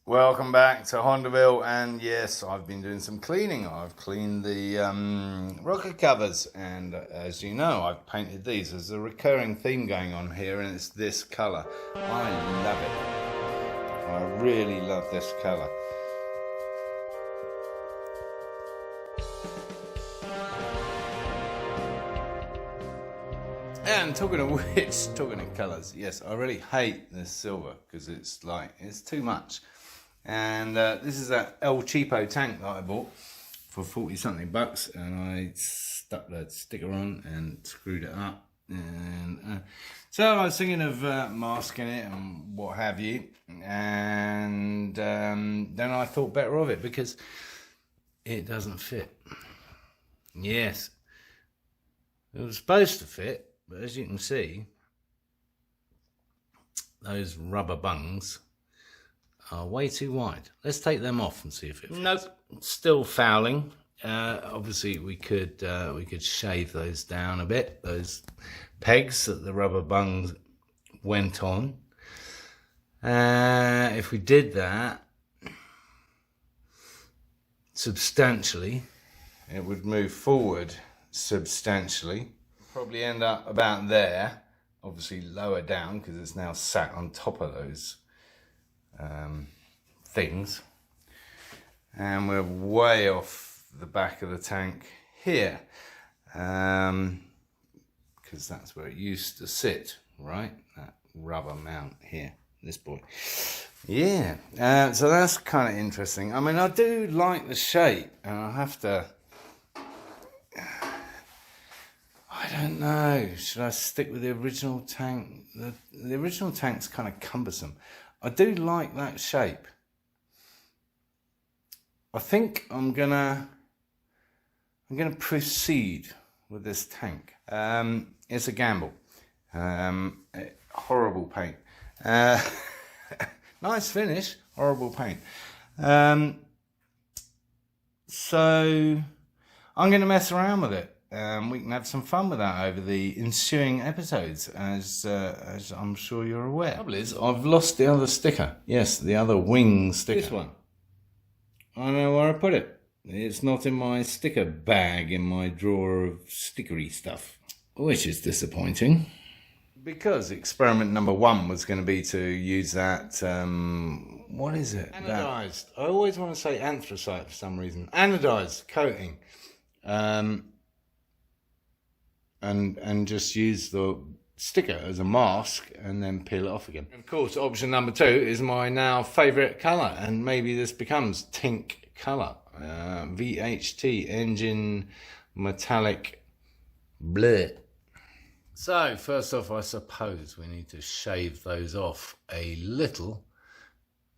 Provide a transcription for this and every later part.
Welcome back to Hondaville, and yes, I've been doing some cleaning. I've cleaned the rocker covers, and as you know, I've painted these. There's a recurring theme going on here, and it's this colour. I love it. I really love this colour. And talking of which, talking of colours, yes, I really hate this silver because it's too much. And this is that El Cheapo tank that I bought for 40 something bucks, and I stuck the sticker on and screwed it up. And so I was thinking of masking it and what have you, and then I thought better of it because it doesn't fit. Yes, it was supposed to fit, but as you can see, those rubber bungs are way too wide. Let's take them off and see if it fits. Nope, still fouling. Obviously we could shave those down a bit, those pegs that the rubber bungs went on. If we did that substantially, it would move forward substantially. Probably end up about there, obviously lower down because it's now sat on top of those things, and we're way off the back of the tank here because that's where it used to sit, right? That rubber mount here, this boy. Yeah, so that's kind of interesting. I mean, I do like the shape, and I have to, I don't know, should I stick with the original tank? The original tank's kind of cumbersome. I do like that shape. I think I'm gonna proceed with this tank. It's a gamble. Horrible paint. Nice finish, horrible paint. So I'm gonna mess around with it. We can have some fun with that over the ensuing episodes, as I'm sure you're aware. The trouble is, I've lost the other sticker. Yes, the other wing sticker. This one. I don't know where I put it. It's not in my sticker bag in my drawer of stickery stuff, which is disappointing. Because experiment number 1 was going to be to use that, what is it? Anodized. I always want to say anthracite for some reason. Anodized coating. And just use the sticker as a mask and then peel it off again. Of course, option number 2 is my now favourite colour, and maybe this becomes Tink colour. VHT engine metallic blue. So first off, I suppose we need to shave those off a little,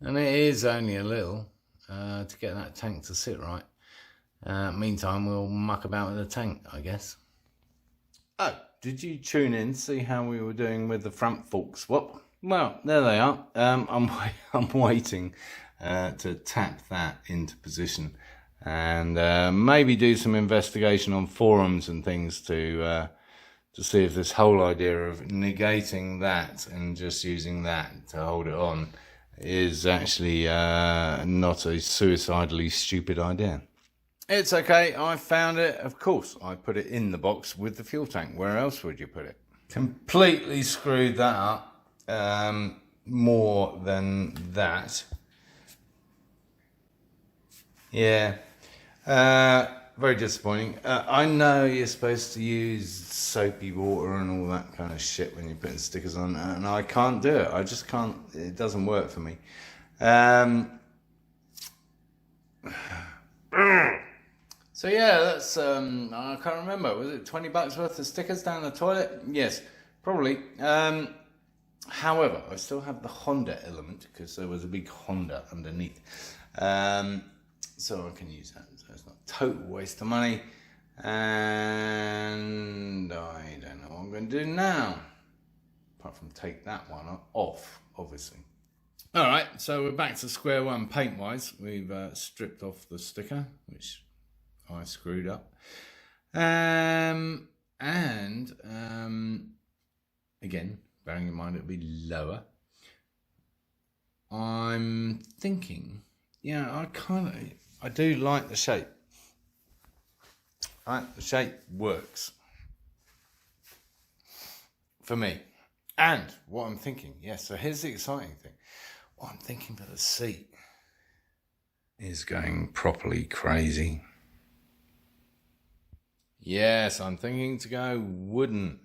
and it is only a little, to get that tank to sit right. Meantime, we'll muck about with the tank, I guess. Oh, did you tune in to see how we were doing with the front fork swap? Well, there they are. I'm waiting to tap that into position, and maybe do some investigation on forums and things to see if this whole idea of negating that and just using that to hold it on is actually not a suicidally stupid idea. It's okay, I found it. Of course, I put it in the box with the fuel tank. Where else would you put it? Completely screwed that up. More than that. Yeah. Very disappointing. I know you're supposed to use soapy water and all that kind of shit when you're putting stickers on, and I can't do it. I just can't. It doesn't work for me. So yeah, that's, I can't remember, was it 20 bucks worth of stickers down the toilet? Yes, probably. However, I still have the Honda element because there was a big Honda underneath. So I can use that, so it's not a total waste of money. And I don't know what I'm going to do now, apart from take that one off, obviously. All right, so we're back to square one paint-wise. We've stripped off the sticker, which I screwed up, and again, bearing in mind it'll be lower, I'm thinking, yeah, I do like the shape. The shape works for me. And what I'm thinking, so here's the exciting thing. What I'm thinking for the seat is going properly crazy. Yes, I'm thinking to go wooden.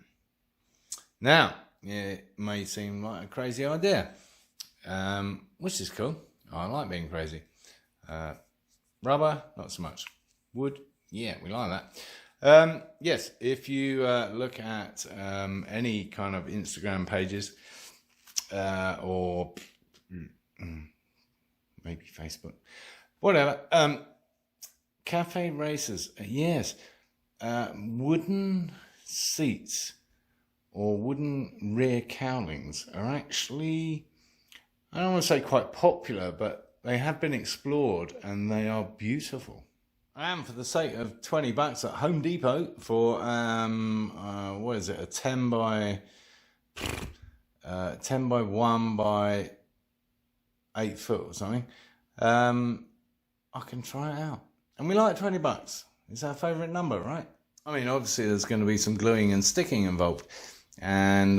Now, it may seem like a crazy idea, which is cool. I like being crazy. Rubber, not so much. Wood, yeah, we like that. Yes, if you look at any kind of Instagram pages or maybe Facebook, whatever, cafe races, yes, wooden seats or wooden rear cowlings are actually, I don't want to say quite popular, but they have been explored and they are beautiful. And for the sake of $20 at Home Depot for what is it, a 10 by 1 by 8 foot or something, I can try it out. And we like $20. It's our favourite number, right? I mean, obviously there's going to be some gluing and sticking involved, and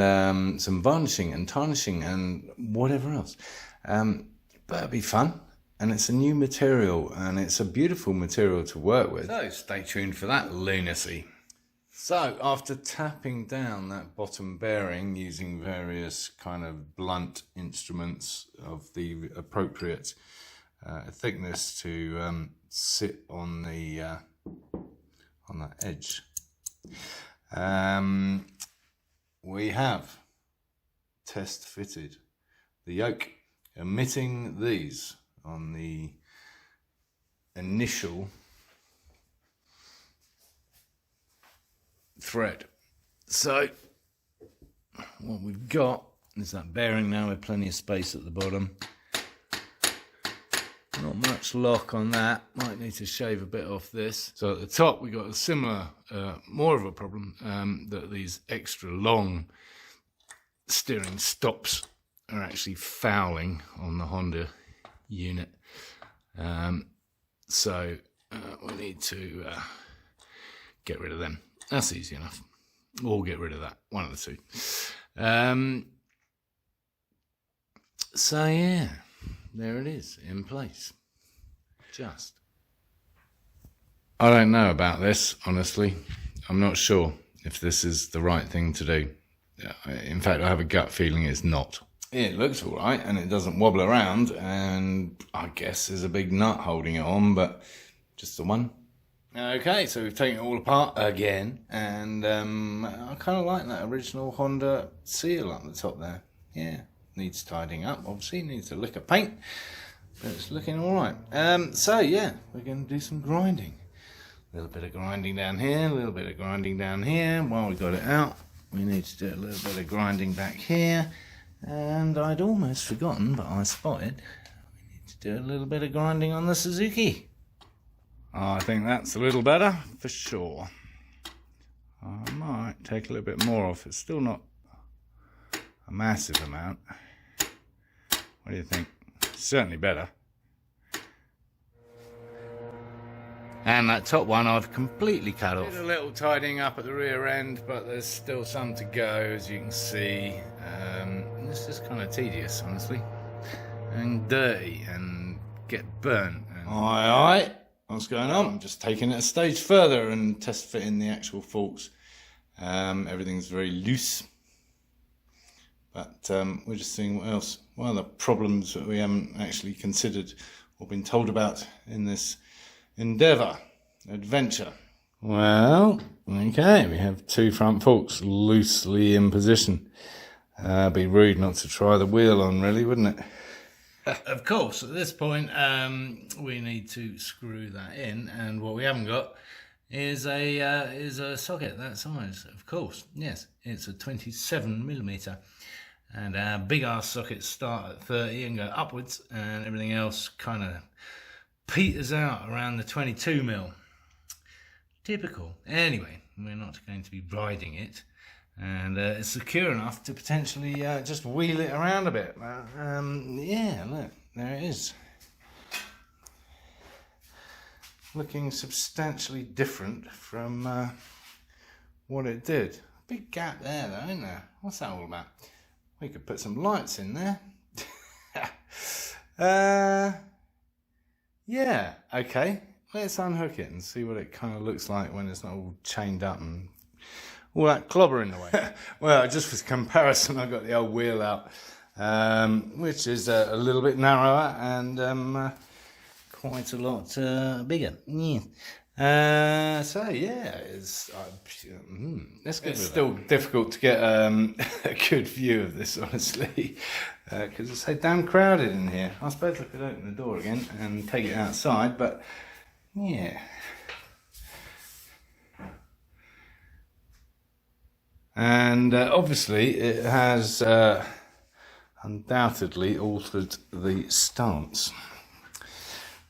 some varnishing and tarnishing and whatever else. But it'll be fun. And it's a new material, and it's a beautiful material to work with. So stay tuned for that lunacy. So after tapping down that bottom bearing using various kind of blunt instruments of the appropriate thickness to sit on the on that edge, we have test fitted the yoke, omitting these on the initial thread. So what we've got is that bearing now with plenty of space at the bottom. Not much lock on that, might need to shave a bit off this. So at the top we got a similar, more of a problem, that these extra long steering stops are actually fouling on the Honda unit. So we need to get rid of them. That's easy enough. Or get rid of that, one of the two. So yeah, there it is, in place. Just. I don't know about this, honestly. I'm not sure if this is the right thing to do. In fact, I have a gut feeling it's not. It looks all right, and it doesn't wobble around, and I guess there's a big nut holding it on, but just the one. Okay, so we've taken it all apart again, and I kind of like that original Honda seal up the top there. Yeah, needs tidying up, obviously, needs a lick of paint, but it's looking all right. So yeah, we're going to do some grinding. A little bit of grinding down here, a little bit of grinding down here. While we got it out, we need to do a little bit of grinding back here. And I'd almost forgotten, but I spotted, we need to do a little bit of grinding on the Suzuki. I think that's a little better, for sure. I might take a little bit more off. It's still not a massive amount. What do you think? Certainly better. And that top one I've completely cut off. Did a little tidying up at the rear end, but there's still some to go, as you can see. This is kind of tedious, honestly, and dirty, and get burnt. And... Aye, what's going on? I'm just taking it a stage further and test fitting the actual forks. Everything's very loose, but we're just seeing what else. What are the problems that we haven't actually considered or been told about in this adventure? Well, okay, we have two front forks loosely in position. Be rude not to try the wheel on, really, wouldn't it? Of course, at this point, we need to screw that in, and what we haven't got is a socket that size. Of course, yes, it's a 27mm, and our big ass sockets start at 30 and go upwards, and everything else kind of peters out around the 22mm. Typical. Anyway, we're not going to be riding it. and it's secure enough to potentially just wheel it around a bit. Yeah, look, there it is. Looking substantially different from what it did. Big gap there though, isn't there? What's that all about? We could put some lights in there. Yeah, okay. Let's unhook it and see what it kind of looks like when it's not all chained up and all that clobber in the way. Well, just for comparison, I got the old wheel out, which is a little bit narrower and quite a lot bigger. Yeah. So yeah, it's still difficult to get a good view of this, honestly, because it's so damn crowded in here. I suppose I could open the door again and take it outside, but yeah. And obviously it has undoubtedly altered the stance.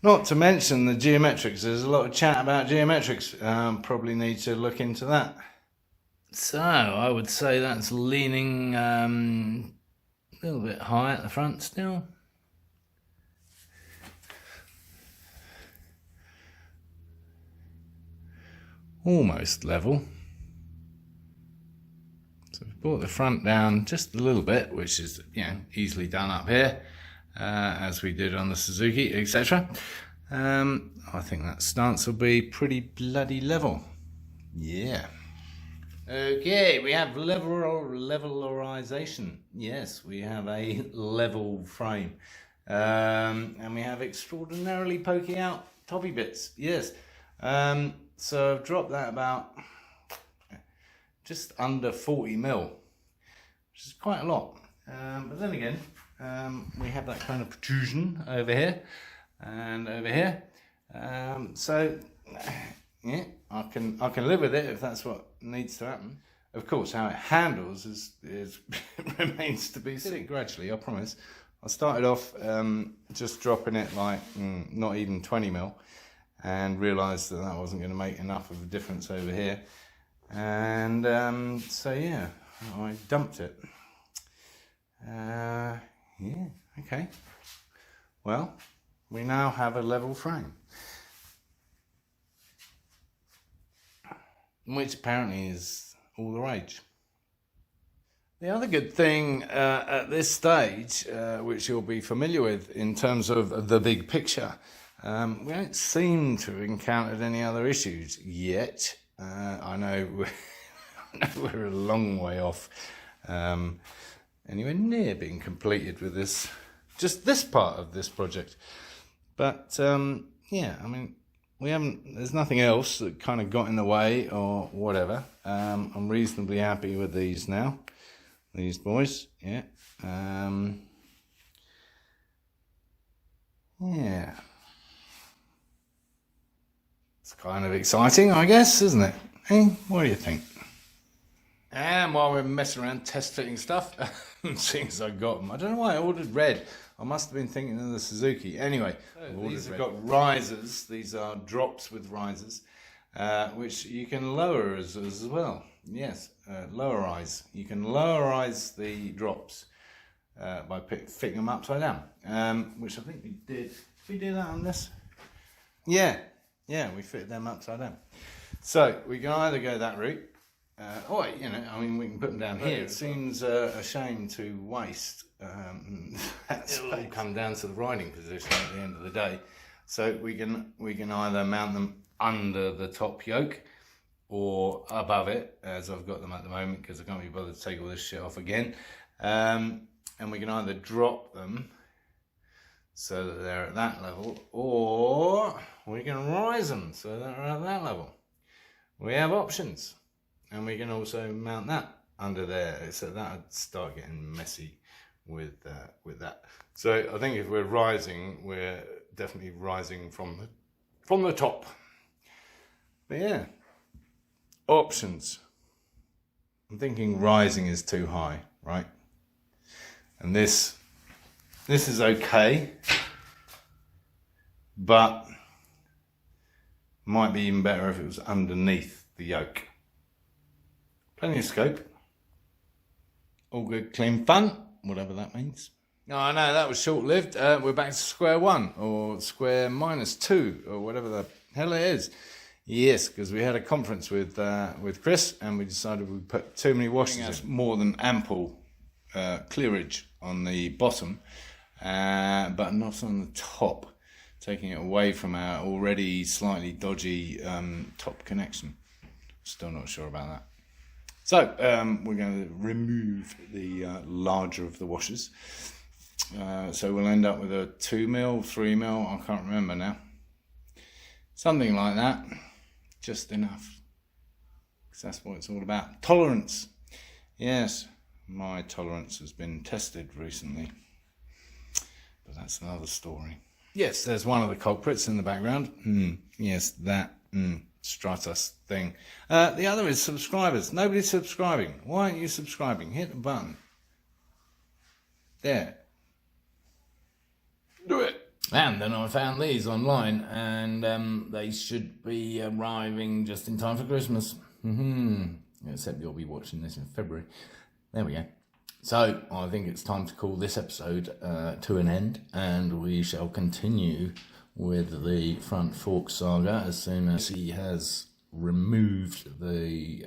Not to mention the geometrics. There's a lot of chat about geometrics. Probably need to look into that. So I would say that's leaning a little bit high at the front still. Almost level. So we've brought the front down just a little bit, which is, you know, easily done up here, as we did on the Suzuki, etc. I think that stance will be pretty bloody level. Yeah. Okay, we have levelorization. Yes, we have a level frame. And we have extraordinarily poking out toppy bits. Yes. So I've dropped that about just under 40 mil, which is quite a lot. But then again, we have that kind of protrusion over here and over here. So yeah, I can live with it if that's what needs to happen. Of course, how it handles is remains to be seen. Gradually, I promise. I started off just dropping it like not even 20 mil, and realised that that wasn't going to make enough of a difference over here, and so yeah, I dumped it. Yeah, okay. Well, we now have a level frame, which apparently is all the rage. The other good thing at this stage, which you'll be familiar with in terms of the big picture, we don't seem to have encountered any other issues yet. I know we're a long way off anywhere near being completed with this, just this part of this project. But yeah, I mean, there's nothing else that kind of got in the way or whatever. I'm reasonably happy with these now, these boys, yeah. Yeah. It's kind of exciting, I guess, isn't it? Hey, what do you think? And while we're messing around test fitting stuff, seeing as I got them, I don't know why I ordered red. I must have been thinking of the Suzuki. Anyway, these have got risers. These are drops with risers, which you can lower as well. Yes, lowerize. You can lowerize the drops by fitting them upside down, which I think we did. Did we do that on this? Yeah, we fitted them upside down. So we can either go that route, or, you know, I mean, we can put them down here. It seems a shame to waste that space. It'll all come down to the riding position at the end of the day. So we can either mount them under the top yoke or above it, as I've got them at the moment, because I can't be bothered to take all this shit off again. And we can either drop them so that they're at that level, or we can rise them so that they're at that level. We have options, and we can also mount that under there, so that would start getting messy with that. So I think if we're rising, we're definitely rising from the top. But yeah, options. I'm thinking rising is too high, right? And this is okay, but might be even better if it was underneath the yoke. Plenty of scope, all good, clean fun, whatever that means. No, I know that was short-lived. We're back to square one, or square minus two, or whatever the hell it is. Yes, because we had a conference with Chris, and we decided we'd put too many washers in. That's more than ample clearage on the bottom, but not on the top, taking it away from our already slightly dodgy top connection. Still not sure about that. So we're going to remove the larger of the washers. So we'll end up with a 2mm, 3mm, I can't remember now. Something like that, just enough. Because that's what it's all about. Tolerance. Yes, my tolerance has been tested recently. But that's another story. Yes, there's one of the culprits in the background. Yes, that Stratus thing. The other is subscribers. Nobody's subscribing. Why aren't you subscribing? Hit the button. There. Do it. And then I found these online, and they should be arriving just in time for Christmas. Except you'll be watching this in February. There we go. So I think it's time to call this episode to an end, and we shall continue with the front fork saga as soon as he has removed the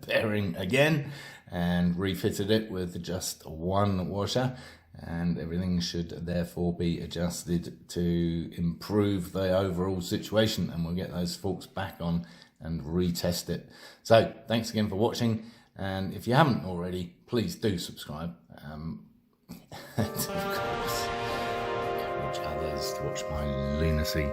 bearing again and refitted it with just one washer, and everything should therefore be adjusted to improve the overall situation, and we'll get those forks back on and retest it. So thanks again for watching, and if you haven't already, please do subscribe. And of course, encourage others to watch my lunacy.